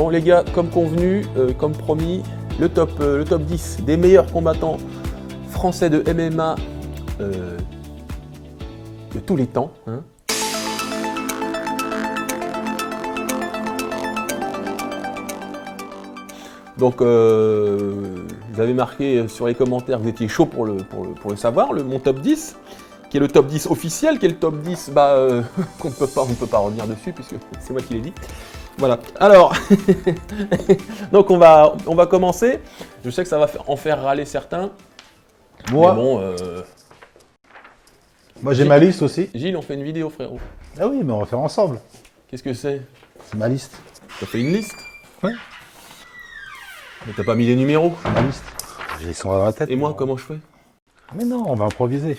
Bon les gars, comme convenu, comme promis, le top 10 des meilleurs combattants français de MMA de tous les temps. Hein. Donc vous avez marqué sur les commentaires que vous étiez chaud pour le savoir, mon top 10, qui est le top 10 officiel, qui est le top 10 qu'on ne peut pas revenir dessus puisque c'est moi qui l'ai dit. Voilà, alors, donc on va commencer. Je sais que ça va en faire râler certains. Moi, mais bon, moi j'ai ma liste aussi. Gilles, on fait une vidéo, frérot. Ah oui, mais on va faire ensemble. Qu'est-ce que c'est? C'est ma liste. T'as fait une liste? Ouais. Mais t'as pas mis les numéros? C'est ma liste. Ils sont dans la tête. Et moi, comment je fais? Mais non, on va improviser.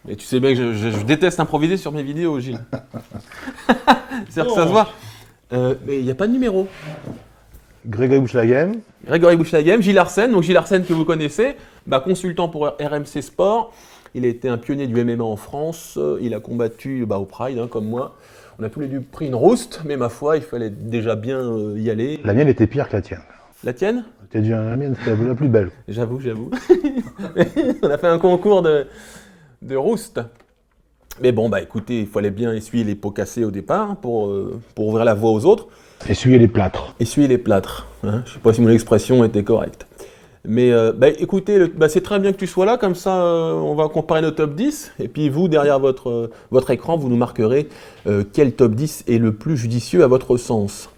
Mais tu sais bien que je déteste improviser sur mes vidéos, Gilles. C'est-à-dire que ça se voit. Mais il n'y a pas de numéro. Grégory Bouchelaghem. Grégory Bouchelaghem, Gilles Arsène. Donc Gilles Arsène que vous connaissez, consultant pour RMC Sport. Il a été un pionnier du MMA en France. Il a combattu au Pride, hein, comme moi. On a tous les deux pris une rouste, mais ma foi, il fallait déjà bien y aller. La mienne était pire que la tienne. La tienne? La mienne, c'était la plus belle. J'avoue. On a fait un concours de rouste. Mais bon, écoutez, il fallait bien essuyer les pots cassés au départ pour ouvrir la voie aux autres. Essuyer les plâtres. Essuyer les plâtres. Hein. Je ne sais pas si mon expression était correcte. Mais écoutez, c'est très bien que tu sois là, comme ça on va comparer nos top 10. Et puis vous, derrière votre écran, vous nous marquerez quel top 10 est le plus judicieux à votre sens.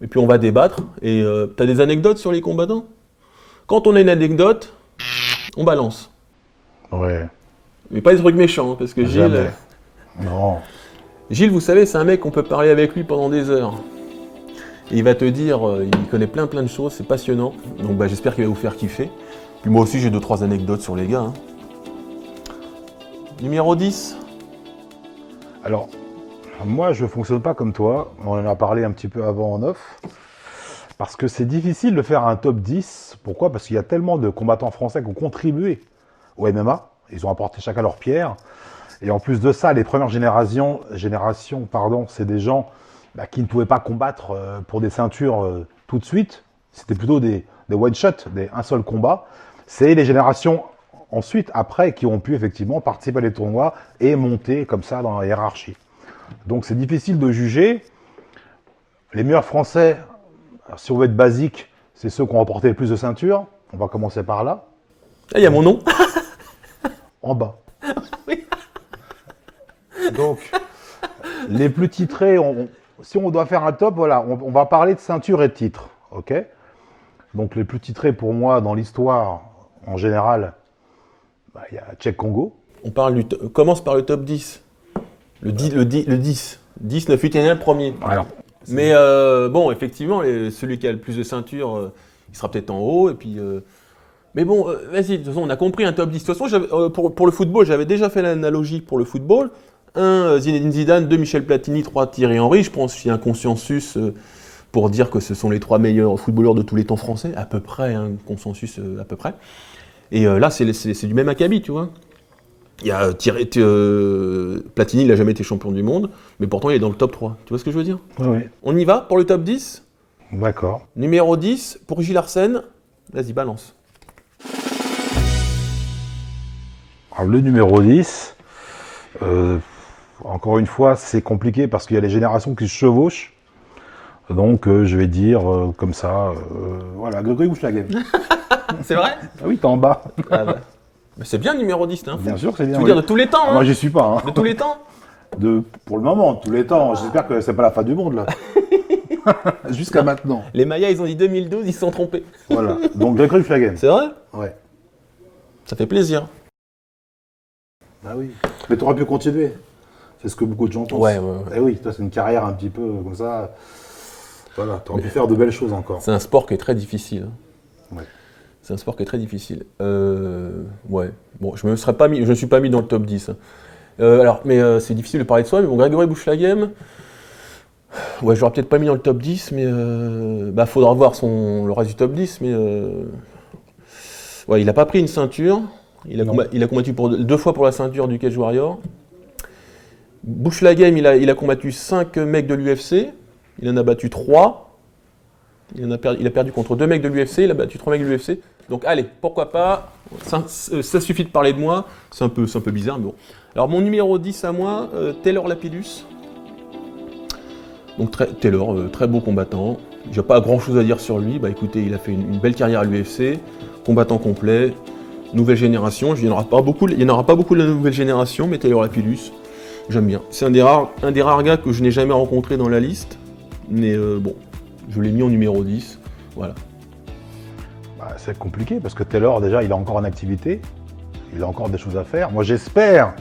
Et puis on va débattre. Et tu as des anecdotes sur les combattants? Quand on a une anecdote, on balance. Ouais. Mais pas des trucs méchants, hein, parce que Jamais. Gilles... Non. Gilles, vous savez, c'est un mec qu'on peut parler avec lui pendant des heures. Et il va te dire, il connaît plein de choses, c'est passionnant. Donc j'espère qu'il va vous faire kiffer. Puis moi aussi, j'ai 2-3 anecdotes sur les gars. Hein. Numéro 10. Alors, moi, je ne fonctionne pas comme toi. On en a parlé un petit peu avant en off. Parce que c'est difficile de faire un top 10. Pourquoi? Parce qu'il y a tellement de combattants français qui ont contribué au MMA. Ils ont apporté chacun leur pierre. Et en plus de ça, les premières générations, c'est des gens qui ne pouvaient pas combattre pour des ceintures tout de suite. C'était plutôt des one-shot, un seul combat. C'est les générations ensuite, après, qui ont pu effectivement participer à des tournois et monter comme ça dans la hiérarchie. Donc c'est difficile de juger. Les meilleurs Français, si on veut être basique, c'est ceux qui ont remporté le plus de ceintures. On va commencer par là. Ah, il y a mon nom. En bas. Oui. Donc, les plus titrés, si on doit faire un top, voilà, on va parler de ceinture et de titre, ok? Donc, les plus titrés pour moi dans l'histoire, en général, y a Tchèque Congo. On commence par le top 10. Le 10. 10, 9, 8 et 9, premier. Alors, mais effectivement, celui qui a le plus de ceintures, il sera peut-être en haut, et puis... Mais bon, vas-y, de toute façon, on a compris un top 10. De toute façon, pour le football, j'avais déjà fait l'analogie pour le football. 1, Zinedine Zidane, 2, Michel Platini, 3, Thierry Henry. Je pense qu'il y a un consensus pour dire que ce sont les 3 meilleurs footballeurs de tous les temps français, à peu près, un consensus à peu près. Et là, c'est du même acabit, tu vois. Il y a Platini, il n'a jamais été champion du monde, mais pourtant, il est dans le top 3. Tu vois ce que je veux dire? oui. On y va pour le top 10? D'accord. Numéro 10, pour Gilles Arsène. Vas-y, balance. Alors, le numéro 10, encore une fois, c'est compliqué parce qu'il y a les générations qui se chevauchent. Donc, je vais dire comme ça, voilà, Grégory Bouchelaghem. C'est vrai? Ah oui, t'es en bas. Mais c'est bien le numéro 10, hein. Bien sûr, c'est bien. Tu veux dire de tous les temps, hein? Moi, j'y suis pas. De tous les temps? Pour le moment, de tous les temps. J'espère que c'est pas la fin du monde, là. Jusqu'à maintenant. Les Mayas, ils ont dit 2012, ils se sont trompés. Voilà. Donc, Grégory Bouchelaghem. C'est vrai? Ouais. Ça fait plaisir. Ah oui. Mais t'aurais pu continuer. C'est ce que beaucoup de gens pensent. Ouais. Eh oui, toi, c'est une carrière un petit peu comme ça. Voilà, t'aurais pu faire de belles choses encore. C'est un sport qui est très difficile. Ouais. C'est un sport qui est très difficile. Ouais. Bon, je ne me suis pas mis dans le top 10. Mais c'est difficile de parler de soi. Mais bon, Grégory Bouchelaghem, ouais, je l'aurais peut-être pas mis dans le top 10, mais faudra voir le reste du top 10. Mais ouais, il n'a pas pris une ceinture. Il a combattu 2 fois pour la ceinture du Cage Warrior. Bouchelaghem, il a combattu 5 mecs de l'UFC. Il en a battu 3. Il a perdu contre 2 mecs de l'UFC, il a battu 3 mecs de l'UFC. Donc allez, pourquoi pas, ça suffit de parler de moi, c'est un peu bizarre, mais bon. Alors mon numéro 10 à moi, Taylor Lapillus. Donc Taylor, très beau combattant. J'ai pas grand chose à dire sur lui. Bah écoutez, il a fait une belle carrière à l'UFC, combattant complet, nouvelle génération. Il n'y en aura pas beaucoup de la nouvelle génération, mais Taylor Lapillus, j'aime bien. C'est un des rares gars que je n'ai jamais rencontré dans la liste, mais bon, je l'ai mis en numéro 10. Voilà. Bah, c'est compliqué parce que Taylor, déjà, il est encore en activité. Il a encore des choses à faire. Moi, j'espère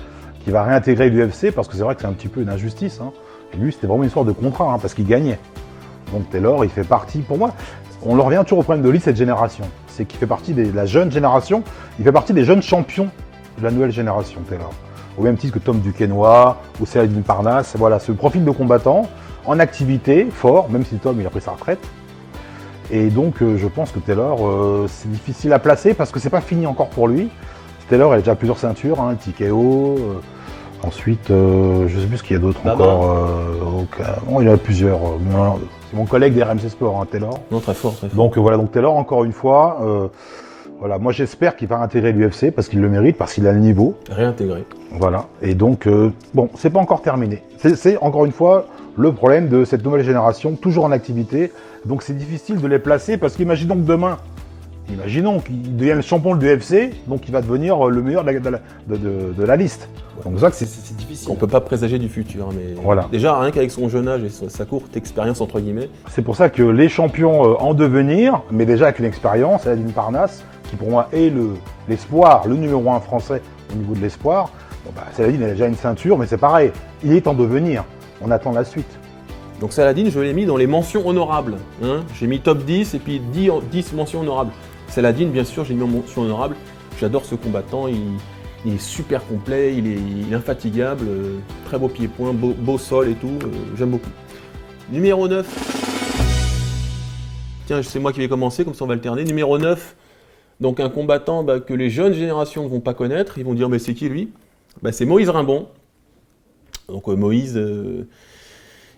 qu'il va réintégrer l'UFC parce que c'est vrai que c'est un petit peu une injustice. Hein. Et lui, c'était vraiment une histoire de contrat hein, parce qu'il gagnait. Donc Taylor, il fait partie, pour moi, on en revient toujours au problème de lui, cette génération. C'est qu'il fait partie de la jeune génération, il fait partie des jeunes champions de la nouvelle génération, Taylor. Au même titre que Tom Duquesnoy ou Saladin Parnasse, voilà, ce profil de combattant en activité, fort, même si Tom, il a pris sa retraite. Et donc, je pense que Taylor, c'est difficile à placer parce que c'est pas fini encore pour lui. Taylor, il a déjà plusieurs ceintures, hein, TKO. Ensuite, je sais plus ce qu'il y a d'autre encore. Bon, il y en a plusieurs. C'est mon collègue des RMC Sport, hein, Taylor. Non, très fort. Donc voilà, donc Taylor, encore une fois, voilà, moi j'espère qu'il va intégrer l'UFC parce qu'il le mérite, parce qu'il a le niveau. Réintégré. Voilà, et donc, bon, c'est pas encore terminé. C'est encore une fois le problème de cette nouvelle génération, toujours en activité. Donc c'est difficile de les placer parce qu'imaginons que demain, qu'il devienne le champion de l'UFC, donc il va devenir le meilleur de la liste. Donc c'est ça que c'est difficile. On peut pas présager du futur, mais voilà. Déjà rien qu'avec son jeune âge et sa courte expérience entre guillemets. C'est pour ça que les champions en devenir, mais déjà avec une expérience, Saladin Parnasse, qui pour moi est l'espoir, le numéro 1 français au niveau de l'espoir. Bon, bah, Saladin il a déjà une ceinture, mais c'est pareil, il est en devenir. On attend la suite. Donc Saladin, je l'ai mis dans les mentions honorables. Hein. J'ai mis top 10 et puis 10 mentions honorables. Saladin, bien sûr, j'ai mis en mention honorable. J'adore ce combattant, il est super complet, il est infatigable, très beau pied-point, beau sol et tout, j'aime beaucoup. Numéro 9. Tiens, c'est moi qui vais commencer, comme ça on va alterner. Numéro 9, donc un combattant que les jeunes générations ne vont pas connaître, ils vont dire mais c'est qui lui? C'est Moïse Rimbon. Donc Moïse,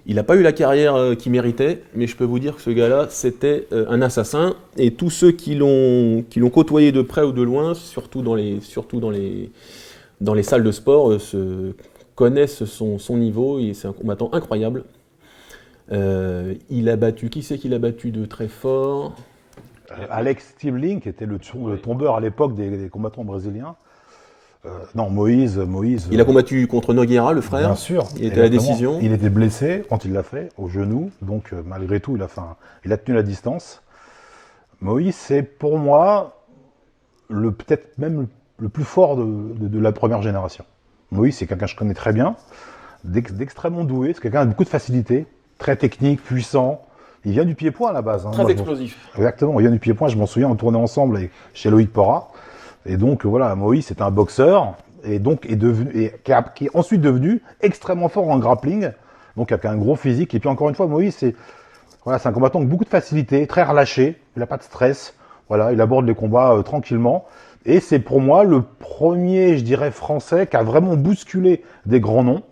il n'a pas eu la carrière qu'il méritait, mais je peux vous dire que ce gars-là, c'était un assassin. Et tous ceux qui l'ont côtoyé de près ou de loin, surtout dans les salles de sport, connaissent son niveau. C'est un combattant incroyable. Il a battu, qui c'est qu'il a battu de très fort? Alex Timling, qui était le tombeur à l'époque des combattants brésiliens. Non, Moïse. Il a combattu contre Nogueira, le frère. Bien sûr. Il était à la décision. Il était blessé quand il l'a fait, au genou. Donc, malgré tout, il a tenu la distance. Moïse, c'est pour moi peut-être même le plus fort de la première génération. Moïse, c'est quelqu'un que je connais très bien, d'extrêmement doué. C'est quelqu'un avec beaucoup de facilité, très technique, puissant. Il vient du pied-point à la base. Hein. Très explosif. Exactement, il vient du pied-point. Je m'en souviens, on tournait ensemble chez Loïc Porra. Et donc voilà, Moïse c'est un boxeur et donc qui est ensuite devenu extrêmement fort en grappling, donc avec un gros physique. Et puis encore une fois, Moïse c'est un combattant avec beaucoup de facilité, très relâché, il n'a pas de stress, voilà, il aborde les combats tranquillement. Et c'est pour moi le premier, je dirais, français qui a vraiment bousculé des grands noms.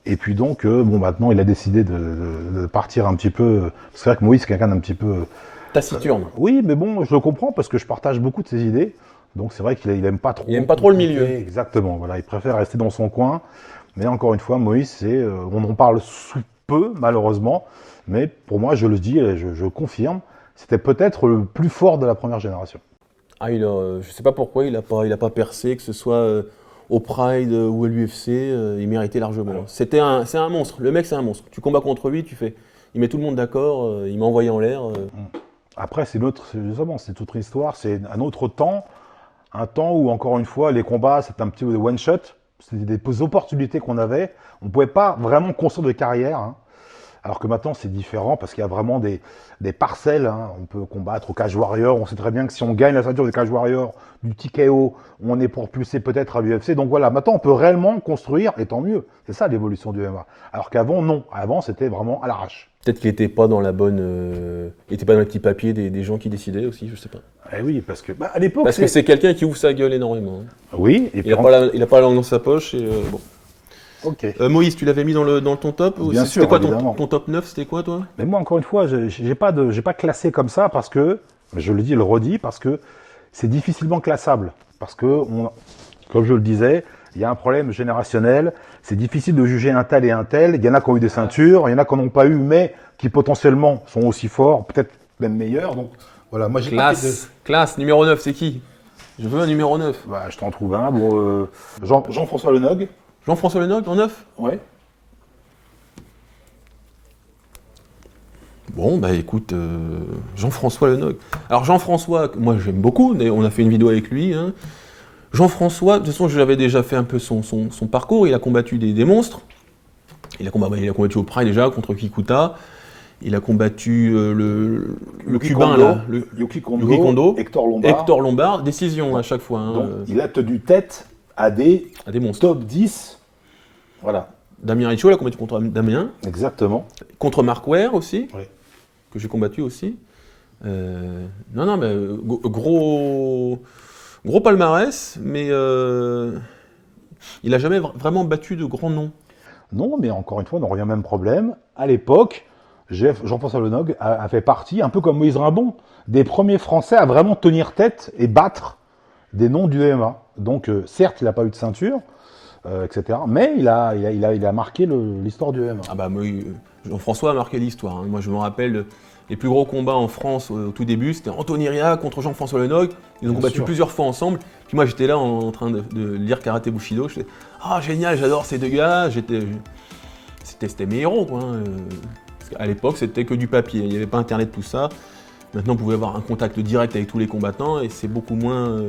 Et puis donc, maintenant il a décidé de partir un petit peu. C'est vrai que Moïse c'est quelqu'un d'un petit peu taciturne. Oui, mais bon, je le comprends parce que je partage beaucoup de ses idées. Donc c'est vrai qu'il aime pas trop. Il aime pas trop le milieu. Exactement, voilà, il préfère rester dans son coin. Mais encore une fois, Moïse, on en parle sous peu, malheureusement. Mais pour moi, je le dis et je confirme, c'était peut-être le plus fort de la première génération. Ah, je sais pas pourquoi il a pas percé, que ce soit au Pride ou à l'UFC, il méritait largement. C'est un monstre. Le mec, c'est un monstre. Tu combats contre lui, il met tout le monde d'accord. Il m'a envoyé en l'air. Après, c'est toute autre histoire, c'est un autre temps. Un temps où, encore une fois, les combats, c'était un petit peu de one-shot. C'était des opportunités qu'on avait. On ne pouvait pas vraiment construire de carrière. Hein. Alors que maintenant, c'est différent parce qu'il y a vraiment des parcelles. Hein. On peut combattre au Cage Warrior. On sait très bien que si on gagne la ceinture du Cage Warrior, du TKO, on est propulsé peut-être à l'UFC. Donc voilà, maintenant, on peut réellement construire, et tant mieux. C'est ça l'évolution du MMA. Alors qu'avant, non. Avant, c'était vraiment à l'arrache. Peut-être qu'il n'était pas dans la bonne, il n'était pas dans le petit papier des gens qui décidaient aussi, je sais pas. Eh oui, parce que à l'époque. Que c'est quelqu'un qui ouvre sa gueule énormément. Oui. Et puis il a pas la langue dans sa poche et bon. Ok. Moïse, tu l'avais mis dans ton top? Bien sûr, c'était quoi évidemment. ton top 9, c'était quoi toi? Mais moi, encore une fois, j'ai pas classé comme ça parce que, je le dis et le redis, parce que c'est difficilement classable. Parce que, comme je le disais, il y a un problème générationnel. C'est difficile de juger un tel et un tel. Il y en a qui ont eu des ceintures, il y en a qui n'en ont pas eu, mais qui potentiellement sont aussi forts, peut-être même meilleurs. Donc voilà, moi j'ai pas fait Classe, numéro 9, c'est qui? Je veux un numéro 9. Bah, je t'en trouve un. Bon, Jean-François Lenogue. Jean-François Lenogue en 9? Ouais. Bon, bah écoute, Jean-François Lenogue. Alors Jean-François, moi j'aime beaucoup, on a fait une vidéo avec lui. Hein. Jean-François, de toute façon, j'avais déjà fait un peu son parcours. Il a combattu des monstres. Il a combattu au Pride déjà contre Kikuta. Il a combattu le Cubain, là, Yuki Yuki Kondo, Hector Lombard. Décision à chaque fois. Hein, donc, il a tenu tête à des monstres. top 10. Voilà. Damien Riccio, il a combattu contre Damien. Exactement. Contre Mark Ware aussi, Oui. Que j'ai combattu aussi. Non, mais gros palmarès, mais il n'a jamais vraiment battu de grands noms. Non, mais encore une fois, on en revient au même problème. À l'époque, Jean-François Lenogue a fait partie, un peu comme Moïse Rimbaud, des premiers Français à vraiment tenir tête et battre des noms du MMA. Donc, certes, il n'a pas eu de ceinture, etc. Mais il a marqué l'histoire du MMA. Ah bah, Jean-François a marqué l'histoire. Hein. Moi, je me rappelle les plus gros combats en France au tout début, c'était Anthony Ria contre Jean-François Lenogue. Ils ont combattu plusieurs fois ensemble. Puis moi, j'étais là en train de lire Karaté Bushido. Je faisais « Ah, génial, j'adore ces deux gars !» C'était mes héros, quoi. Hein. Parce qu'à l'époque, c'était que du papier. Il n'y avait pas Internet, tout ça. Maintenant, on pouvait avoir un contact direct avec tous les combattants et c'est beaucoup moins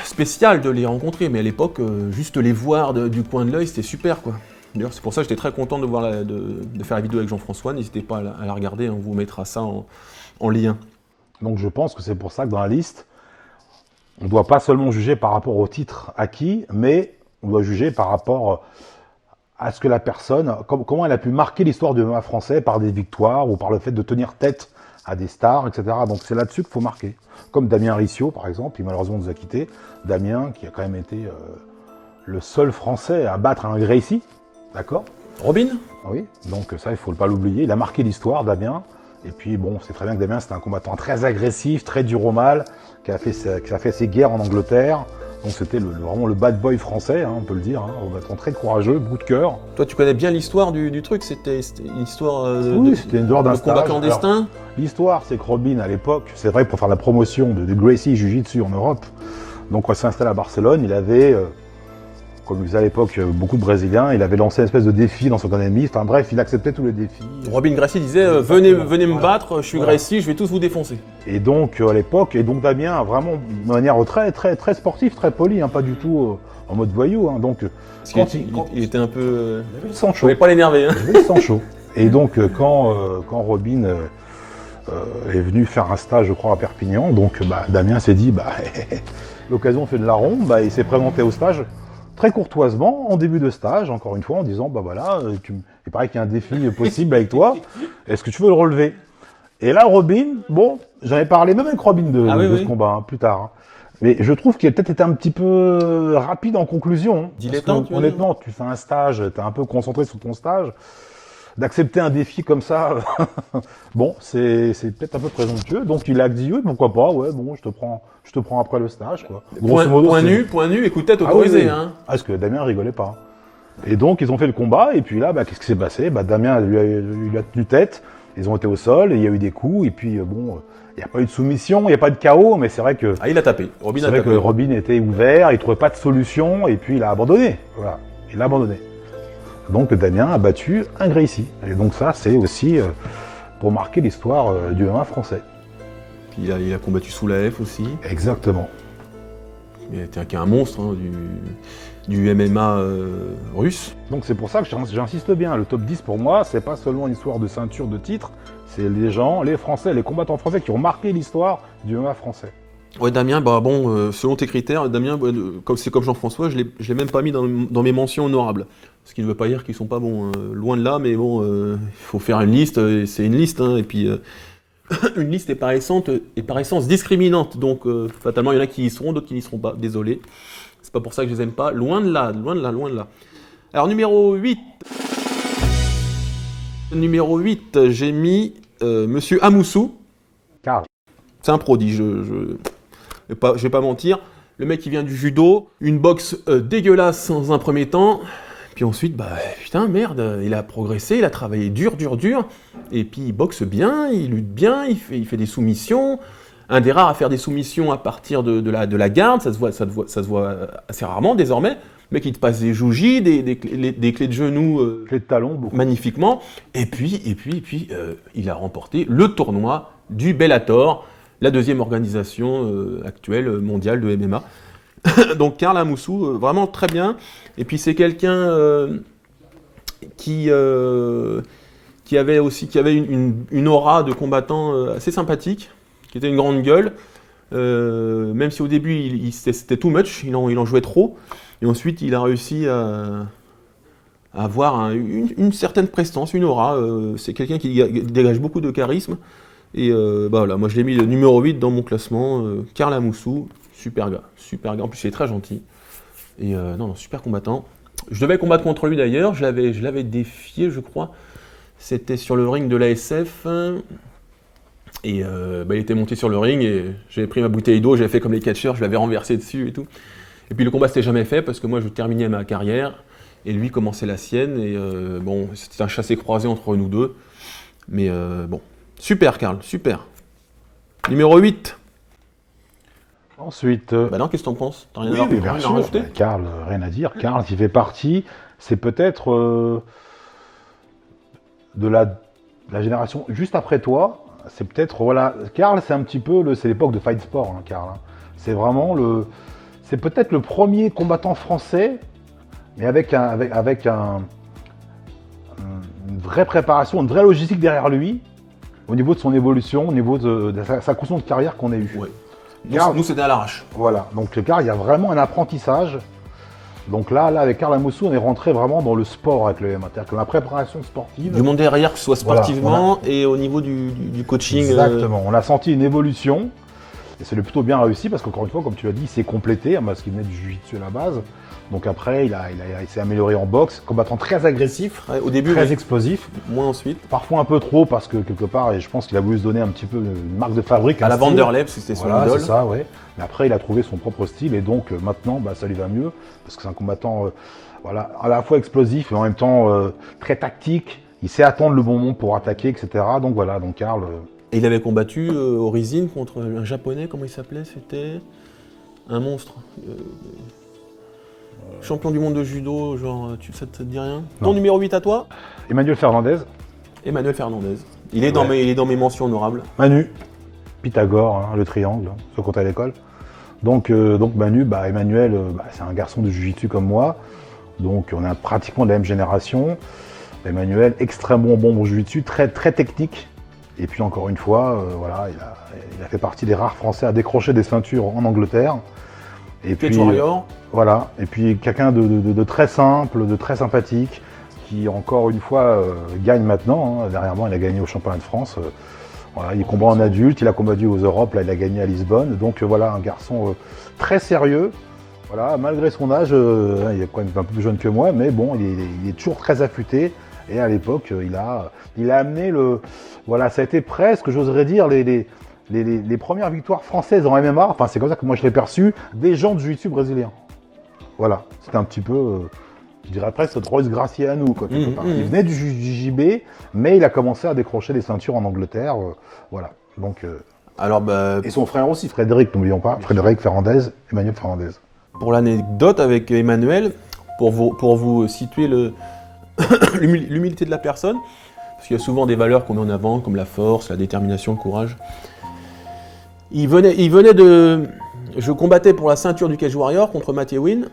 spécial de les rencontrer. Mais à l'époque, juste les voir du coin de l'œil, c'était super, quoi. D'ailleurs, c'est pour ça que j'étais très content de faire la vidéo avec Jean-François. N'hésitez pas à la regarder, on vous mettra ça en lien. Donc je pense que c'est pour ça que dans la liste, on ne doit pas seulement juger par rapport au titre acquis, mais on doit juger par rapport à ce que la personne, comment elle a pu marquer l'histoire du MMA français par des victoires ou par le fait de tenir tête à des stars, etc. Donc c'est là-dessus qu'il faut marquer. Comme Damien Riccio, par exemple, qui malheureusement nous a quittés. Damien, qui a quand même été le seul Français à battre un Gracie. D'accord. Robin? Oui, donc ça, il ne faut pas l'oublier. Il a marqué l'histoire, Damien. Et puis, bon, c'est très bien que Damien, c'était un combattant très agressif, très dur au mal, qui a fait ses guerres en Angleterre. Donc, c'était vraiment le bad boy français, hein, on peut le dire. Hein, un combattant très courageux, beaucoup de cœur. Toi, tu connais bien l'histoire du truc? C'était une histoire c'était une histoire d'un combat clandestin. L'histoire, c'est que Robin, à l'époque, c'est vrai, pour faire la promotion de Gracie Jiu-Jitsu en Europe, donc on s'est installé à Barcelone, il avait... comme il faisait à l'époque beaucoup de Brésiliens, il avait lancé une espèce de défi dans son académie. Enfin bref, il acceptait tous les défis. Robin Gracie disait venez me battre, je suis Gracie, je vais tous vous défoncer. Et donc à l'époque, Damien, vraiment de manière très très très sportive, très polie, hein, pas du tout en mode voyou. Hein, donc il était un peu. Il avait le sang chaud. Je voulais pas l'énerver. Hein. Il avait le sang chaud. Et donc quand Robin est venu faire un stage, je crois, à Perpignan, donc Damien s'est dit l'occasion fait de la ronde, il s'est présenté au stage. Très courtoisement, en début de stage, encore une fois, en disant il paraît qu'il y a un défi possible avec toi, est-ce que tu veux le relever? Et là, Robin, bon, j'en ai parlé même avec Robin de ce combat, hein, plus tard. Hein. Mais je trouve qu'il a peut-être été un petit peu rapide en conclusion. Hein, dilettant, honnêtement, tu fais un stage, tu es un peu concentré sur ton stage. D'accepter un défi comme ça, bon, c'est peut-être un peu présomptueux. Donc il a dit oui, pourquoi pas, ouais, bon, je te prends après le stage, quoi. Point nu, écoute, tête autorisé, hein. Ah, parce que Damien rigolait pas. Et donc ils ont fait le combat, et puis là, qu'est-ce qui s'est passé? Damien lui a tenu tête, ils ont été au sol, et il y a eu des coups, et puis bon, il n'y a pas eu de soumission, il n'y a pas de KO, mais c'est vrai que... Ah, il a tapé, c'est vrai que Robin était ouvert, il trouvait pas de solution, et puis il a abandonné, voilà, il a abandonné. Donc Damien a battu un Gracie. Et donc ça, c'est aussi pour marquer l'histoire du MMA français. Puis il a combattu Soulaev aussi. Exactement. Il était un monstre hein, du MMA russe. Donc c'est pour ça que j'insiste bien. Le top 10 pour moi, c'est pas seulement une histoire de ceinture, de titre. C'est les gens, les Français, les combattants français qui ont marqué l'histoire du MMA français. Ouais, Damien, selon tes critères, Damien, c'est comme Jean-François, je l'ai même pas mis dans mes mentions honorables. Ce qui ne veut pas dire qu'ils sont pas bons, hein. Loin de là, mais bon, il faut faire une liste, c'est une liste, hein, et puis une liste est par essence discriminante, donc fatalement il y en a qui y seront, d'autres qui n'y seront pas, désolé. C'est pas pour ça que je les aime pas. Loin de là, loin de là, loin de là. Alors, numéro 8. Numéro 8, j'ai mis Monsieur Amoussou. Karl. C'est un prodige, je vais pas mentir. Le mec, il vient du judo, une boxe dégueulasse dans un premier temps. Puis ensuite, bah putain, merde, il a progressé, il a travaillé dur. Et puis il boxe bien, il lutte bien, il fait des soumissions. Un des rares à faire des soumissions à partir de la garde, ça se voit assez rarement désormais. Le mec, il te passe des joujis, des clés de genoux Clés de talon, beaucoup. magnifiquement. Et puis, il a remporté le tournoi du Bellator, la deuxième organisation actuelle mondiale de MMA. Donc Karl Amoussou, vraiment très bien. Et puis c'est quelqu'un qui avait une aura de combattant assez sympathique, qui était une grande gueule. Même si au début c'était too much, il en jouait trop. Et ensuite il a réussi à avoir une certaine prestance, une aura. C'est quelqu'un qui dégage beaucoup de charisme. Et bah voilà, moi je l'ai mis le numéro 8 dans mon classement. Karl Amoussou, super gars. En plus il est très gentil. Et non, super combattant. Je devais combattre contre lui d'ailleurs, je l'avais défié je crois. C'était sur le ring de l'ASF. Et il était monté sur le ring et j'avais pris ma bouteille d'eau, j'avais fait comme les catcheurs, je l'avais renversé dessus et tout. Et puis le combat s'était jamais fait parce que moi je terminais ma carrière et lui commençait la sienne. Et bon, c'était un chassé-croisé entre nous deux. Mais bon, super Karl, super. Numéro 8. Ensuite, Bah non, qu'est-ce que t'en penses? T'as rien oui, à mais bien sûr, rajouter? Karl, rien à dire. Karl, qui fait partie, c'est peut-être de la génération juste après toi. C'est peut-être, voilà, Karl, c'est un petit peu, c'est l'époque de Fight Sport, hein, Karl. Hein. C'est vraiment c'est peut-être le premier combattant français, mais avec une vraie préparation, une vraie logistique derrière lui, au niveau de son évolution, au niveau de sa construction de carrière qu'on a eue. Ouais. Karl, Nous c'était à l'arrache. voilà, donc le Karl, il y a vraiment un apprentissage. Donc là, avec Karl Amoussou, on est rentré vraiment dans le sport avec le MMA, c'est-à-dire que la préparation sportive. Du monde derrière, que ce soit Voilà, sportivement et au niveau du coaching. Exactement, on a senti une évolution. Et c'est plutôt bien réussi parce qu'encore une fois, comme tu l'as dit, il s'est complété hein, parce qu'il venait du jiu-jitsu à la base. Donc après, il s'est amélioré en boxe, combattant très agressif, Ouais, au début, très oui. explosif. Moins ensuite. Parfois un peu trop parce que quelque part, et je pense qu'il a voulu se donner un petit peu une marque de fabrique. À un la style. Vanderlei, parce que c'était son Voilà, idole. c'est ça, ouais. Mais après, il a trouvé son propre style et donc maintenant, bah, ça lui va mieux parce que c'est un combattant, voilà, à la fois explosif et en même temps très tactique. Il sait attendre le bon moment pour attaquer, etc. Donc voilà, donc Karl. Et il avait combattu au Rizin contre un japonais, comment il s'appelait? C'était un monstre. Champion du monde de judo, genre, ça te dit rien? Non. Ton numéro 8 à toi? Emmanuel Fernandez, Emmanuel Fernandez. Il est dans mes mentions honorables. Manu, Pythagore, hein, le triangle, ceux qu'on a à l'école. Donc Manu, bah, Emmanuel, c'est un garçon de jiu-jitsu comme moi. Donc on est pratiquement de la même génération. Emmanuel, extrêmement bon au jiu-jitsu, très, très technique. Et puis encore une fois, voilà, il a fait partie des rares Français à décrocher des ceintures en Angleterre. Et Cage puis, Warrior. voilà, et puis quelqu'un de très simple, de très sympathique, qui encore une fois gagne maintenant. Hein. Dernièrement, il a gagné au championnat de France. Voilà, il combat en adulte, il a combattu aux Europes, là il a gagné à Lisbonne. Donc voilà, un garçon très sérieux. Voilà, malgré son âge, il est quand même un peu plus jeune que moi, mais bon, il est toujours très affûté. Et à l'époque, il a amené voilà, ça a été presque, j'oserais dire, les premières victoires françaises en MMA. Enfin, c'est comme ça que moi je l'ai perçu, des gens de jiu-jitsu brésilien. Voilà, c'était un petit peu, je dirais presque notre Royce Gracie à nous, quoi, quelque part. Il venait du JB, mais il a commencé à décrocher des ceintures en Angleterre, voilà. Donc, Alors, bah, et son frère aussi, Frédéric, n'oublions pas, Frédéric Fernandez, Emmanuel Fernandez. pour l'anecdote avec Emmanuel, pour vous situer l'humilité de la personne, parce qu'il y a souvent des valeurs qu'on met en avant, comme la force, la détermination, le courage. Il venait de... Je combattais pour la ceinture du Cage Warrior contre Matt Ewing.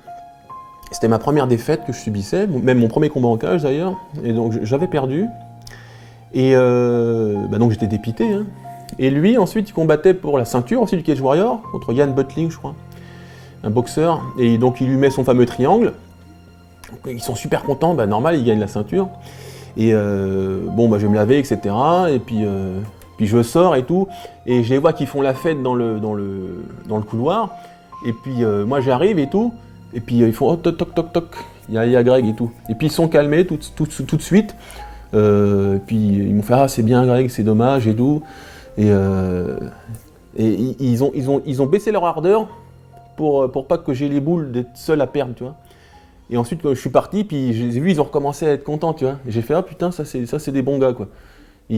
C'était ma première défaite que je subissais, même mon premier combat en cage d'ailleurs. Et donc j'avais perdu. Et donc j'étais dépité. Hein. Et lui, ensuite, il combattait pour la ceinture aussi du Cage Warrior, contre Ian Butling, je crois. Un boxeur. Et donc il lui met son fameux triangle. Ils sont super contents, bah, normal, il gagne la ceinture. Et bon, bah, je vais me laver, etc. Et puis je sors et tout. Et je les vois qui font la fête dans le couloir. Et puis moi j'arrive et tout. Et puis ils font oh, toc toc toc toc, il y a Greg et tout. Et puis ils sont calmés tout de suite. Puis ils m'ont fait ah c'est bien Greg, c'est dommage et tout. Et ils ont baissé leur ardeur pour pas que j'ai les boules d'être seul à perdre, tu vois. Et ensuite quand je suis parti, puis je les ai vus, ils ont recommencé à être contents, tu vois. Et j'ai fait ah putain ça c'est des bons gars quoi.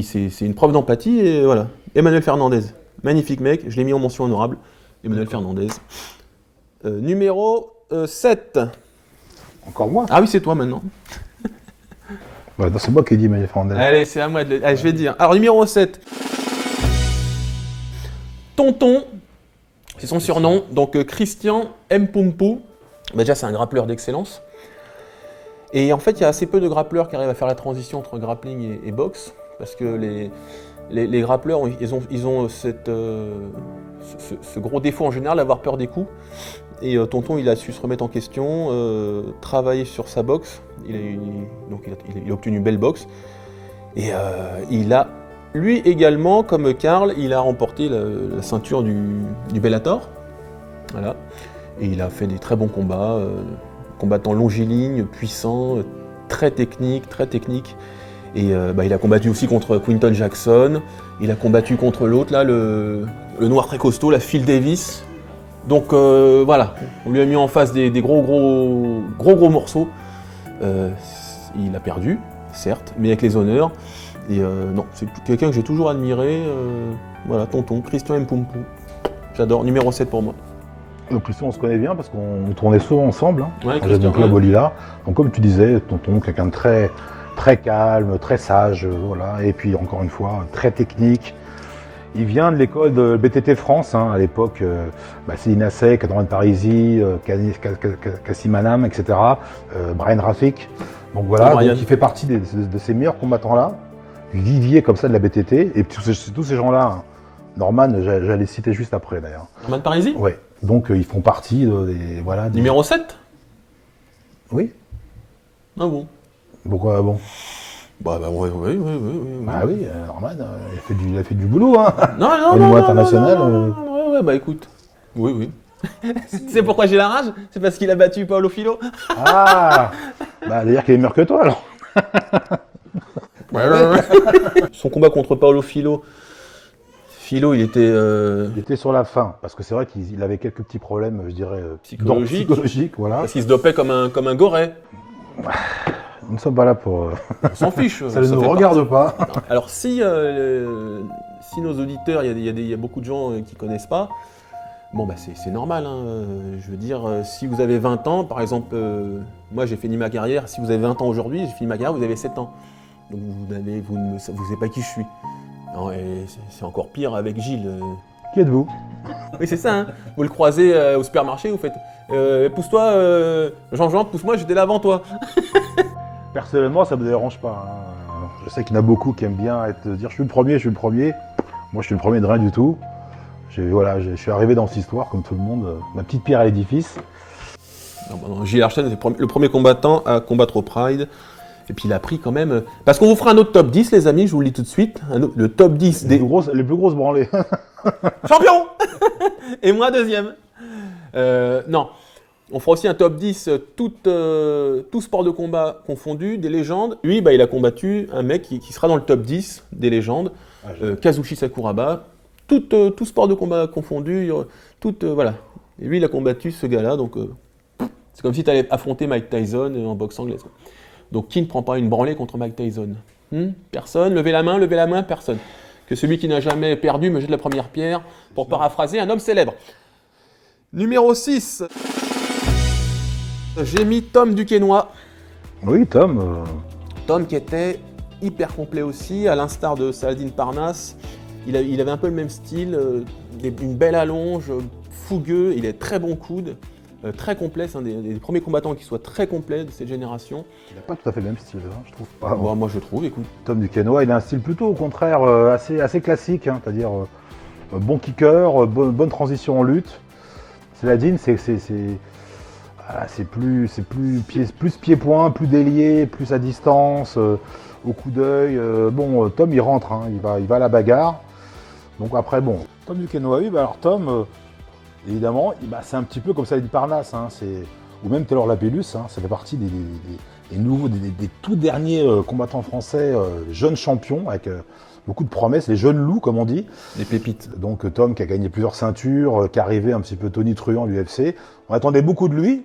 C'est une preuve d'empathie et voilà. Emmanuel Fernandez, magnifique mec, je l'ai mis en mention honorable. Emmanuel Fernandez. Numéro 7. Encore moi? Ah oui, c'est toi maintenant. Ouais, non, c'est moi qui ai dit Emmanuel Fernandez. Allez, c'est à moi de le... Allez, je vais dire. Alors, numéro 7. Tonton, c'est son surnom. Donc, Christian Mpumpu. Bah, déjà, c'est un grappleur d'excellence. Et en fait, il y a assez peu de grappleurs qui arrivent à faire la transition entre grappling et boxe. Parce que les grappleurs, ils ont ce gros défaut en général d'avoir peur des coups. Et Tonton, il a su se remettre en question, travailler sur sa boxe. Il a obtenu une belle boxe. Et il a, lui également, comme Karl, il a remporté la ceinture du Bellator. Voilà. Et il a fait des très bons combats, combattant longiligne, puissant, très technique. Et il a combattu aussi contre Quinton Jackson. Il a combattu contre l'autre, là, le noir très costaud, la Phil Davis. Donc voilà, on lui a mis en face des gros morceaux. Il a perdu, certes, mais avec les honneurs. Et non, c'est quelqu'un que j'ai toujours admiré. Voilà, Tonton, Christian Mpumpu. J'adore, numéro 7 pour moi. Donc Christian, on se connaît bien parce qu'on tournait souvent ensemble. Hein, Ouais, j'avais mon club au Lila. Donc comme tu disais, Tonton, quelqu'un de très calme, très sage, voilà. Et puis encore une fois, très technique. Il vient de l'école de BTT France, hein, à l'époque, Céline Assay, Cadran Parisi, Kassim Anam, etc., Brian Rafik. Donc voilà, donc il fait partie de ces meilleurs combattants-là, du vivier comme ça de la BTT, et tous ces gens-là, hein, Norman, j'allais citer juste après d'ailleurs. Norman Parisi ? Ouais, donc ils font partie des... Voilà, Numéro 7 ? Oui. Ah bon ? Pourquoi bon ? Oui. Ah oui, Norman, il a fait du boulot, hein. Non, au niveau international. Ouais, bah écoute. Oui. C'est pourquoi j'ai la rage ? C'est parce qu'il a battu Paolo Filo. Ah bah d'ailleurs qu'il est meilleur que toi alors. Ouais. Son combat contre Paolo Filo, il était... Il était sur la fin, parce que c'est vrai qu'il avait quelques petits problèmes, je dirais, psychologiques, voilà. Parce qu'il se dopait comme un goret. Nous ne sommes pas là pour... On s'en fiche. ça ne nous regarde pas. Alors si nos auditeurs, il y a beaucoup de gens qui ne connaissent pas, bon bah c'est normal. Hein. Je veux dire, si vous avez 20 ans, par exemple, moi j'ai fini ma carrière, si vous avez 20 ans aujourd'hui, j'ai fini ma carrière, vous avez 7 ans. Donc vous ne savez pas qui je suis. Non, et c'est encore pire avec Gilles. Qui êtes-vous ? Oui, c'est ça. Hein. Vous le croisez au supermarché, vous faites pousse-toi, Jean-Jean, pousse-moi, j'étais là avant toi. Personnellement, ça me dérange pas. Hein. Je sais qu'il y en a beaucoup qui aiment bien dire je suis le premier. Moi, je suis le premier de rien du tout. Je suis arrivé dans cette histoire, comme tout le monde, ma petite pierre à l'édifice. Gilles Archen était le premier combattant à combattre au Pride. Et puis il a pris quand même... Parce qu'on vous fera un autre top 10, les amis, je vous le dis tout de suite. Le top 10 les plus grosses branlées. Champion. Et moi, deuxième. Non. On fera aussi un top 10, tout sport de combat confondu, des légendes. Lui, il a combattu un mec qui sera dans le top 10 des légendes. Kazushi Sakuraba. Tout sport de combat confondu. Voilà. Et lui, il a combattu ce gars-là. Donc, c'est comme si tu allais affronter Mike Tyson en boxe anglaise. Donc, qui ne prend pas une branlée contre Mike Tyson ? Personne. Levez la main, personne. Que celui qui n'a jamais perdu me jette la première pierre, pour paraphraser un homme célèbre. Numéro 6. J'ai mis Tom Duquesnoy. Oui, Tom. Tom qui était hyper complet aussi, à l'instar de Saladin Parnasse. Il avait un peu le même style, une belle allonge, fougueux, il a très bon coude. Très complet, c'est un des premiers combattants qui soit très complet de cette génération. Il n'a pas tout à fait le même style, hein, je trouve pas. Bon, moi je trouve, écoute. Tom Duquesnoy, il a un style plutôt au contraire assez classique, hein, c'est-à-dire bon kicker, bonne transition en lutte. Saladin, c'est plus pied-point, plus délié, plus à distance, au coup d'œil. Tom il rentre, hein, il va à la bagarre. Donc après Tom Duquesnoy, alors Tom... évidemment, c'est un petit peu comme Saladin Parnasse. Hein, ou même Taylor Lapillus, hein, ça fait partie des nouveaux, des tout derniers combattants français, jeunes champions, avec beaucoup de promesses, les jeunes loups, comme on dit. Des pépites. Donc Tom qui a gagné plusieurs ceintures, qui arrivait un petit peu Tony Truant, l'UFC. On attendait beaucoup de lui,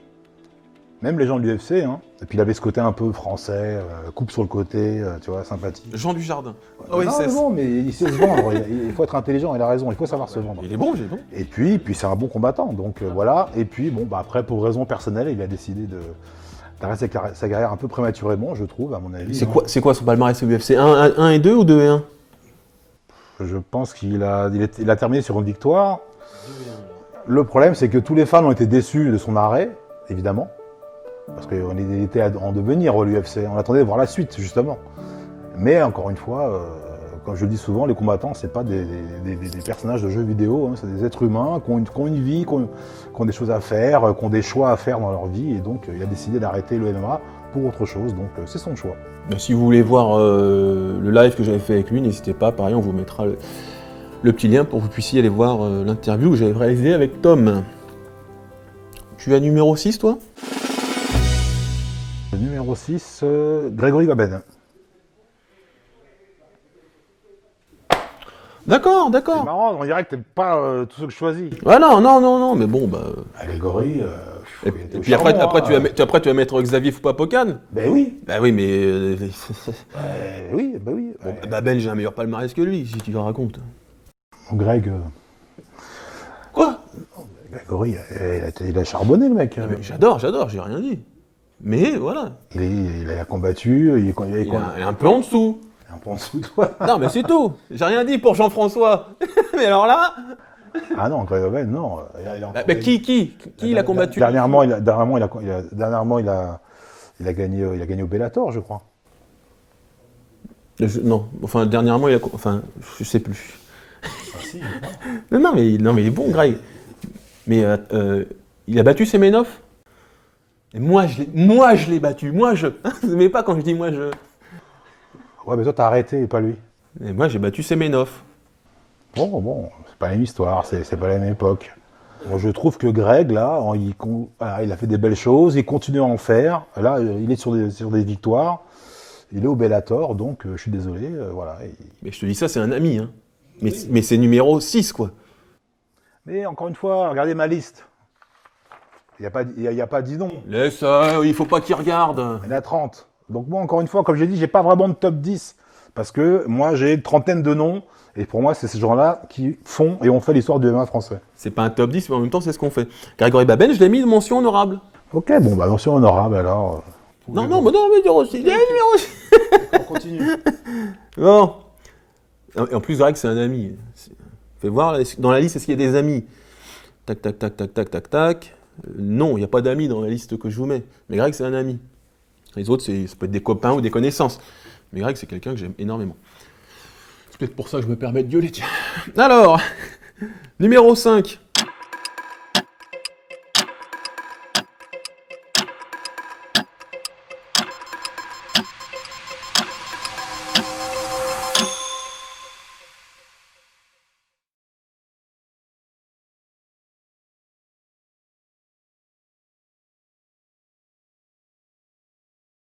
même les gens de l'UFC, hein. Et puis il avait ce côté un peu français, coupe sur le côté, tu vois, sympathique. Jean Dujardin. Non, non, mais il sait se vendre, il faut être intelligent, il a raison, il faut savoir se vendre. Il est bon, il est bon. Et puis c'est un bon combattant, donc voilà. Et puis bon, bah après, pour raison personnelle, il a décidé d'arrêter sa carrière un peu prématurément, je trouve, à mon avis. C'est quoi son palmarès au UFC? 1 et 2 ou 2 et 1? Je pense qu'il a terminé sur une victoire. Le problème, c'est que tous les fans ont été déçus de son arrêt, évidemment. Parce qu'il était en devenir, l'UFC. On attendait de voir la suite, justement. Mais encore une fois, comme je le dis souvent, les combattants, c'est pas des personnages de jeux vidéo, hein, c'est des êtres humains qui ont une vie, qui ont des choses à faire, qui ont des choix à faire dans leur vie. Et donc, il a décidé d'arrêter le MMA pour autre chose. Donc, c'est son choix. Si vous voulez voir le live que j'avais fait avec lui, n'hésitez pas. Pareil, on vous mettra le petit lien pour que vous puissiez aller voir l'interview que j'avais réalisée avec Tom. Tu as numéro 6, toi? Le numéro 6, Grégory Baben. D'accord. C'est marrant, on dirait que t'aimes pas tout ce que je choisis. Ah non, mais bon, bah... Grégory... Et puis après, tu vas mettre Xavier Foupa-Pocan. Ben oui. Bah oui, mais... oui. Bon, Ben, j'ai un meilleur palmarès que lui, si tu le racontes. Greg... Quoi? Grégory, il a charbonné, le mec. J'adore, j'ai rien dit. Mais voilà. Il a combattu, il est un peu en dessous. Un peu en dessous de toi. Non, mais c'est tout. J'ai rien dit pour Jean-François. Mais alors là... Ah non, Greg Oven, non. Qui il a combattu? Dernièrement, il a gagné au Bellator, je crois. Non, enfin, dernièrement, je sais plus. Ah, si, non, mais il est bon, Greg. Mais il a battu Semenov. Et moi, je l'ai battu. Vous n'aimez pas quand je dis moi, je... Ouais, mais toi, t'as arrêté et pas lui. Et moi, j'ai battu Semenov. Bon, c'est pas la même histoire, c'est pas la même époque. Bon, je trouve que Greg, là, il a fait des belles choses, il continue à en faire. Là, il est sur des victoires. Il est au Bellator, donc je suis désolé, voilà. Mais je te dis ça, c'est un ami, hein. Mais c'est numéro 6, quoi. Mais encore une fois, regardez ma liste. Il n'y a pas 10 noms. Laisse ça, il faut pas qu'il regarde. Il y en a 30. Donc moi, encore une fois, comme j'ai dit, j'ai pas vraiment de top 10. Parce que moi, j'ai une trentaine de noms. Et pour moi, c'est ces gens-là qui font et ont fait l'histoire du MMA français. C'est pas un top 10, mais en même temps, c'est ce qu'on fait. Grégory Baben, je l'ai mis de mention honorable. Ok, bon, bah mention honorable, alors. Non, mais dire aussi. On continue. Non. Et en plus, Greg, c'est un ami. Fais voir, dans la liste, est-ce qu'il y a des amis? Tac. Non, il n'y a pas d'amis dans la liste que je vous mets. Mais Greg, c'est un ami. Les autres, ça peut être des copains ou des connaissances. Mais Greg, c'est quelqu'un que j'aime énormément. C'est peut-être pour ça que je me permets de gueuler, tiens. Alors, numéro 5.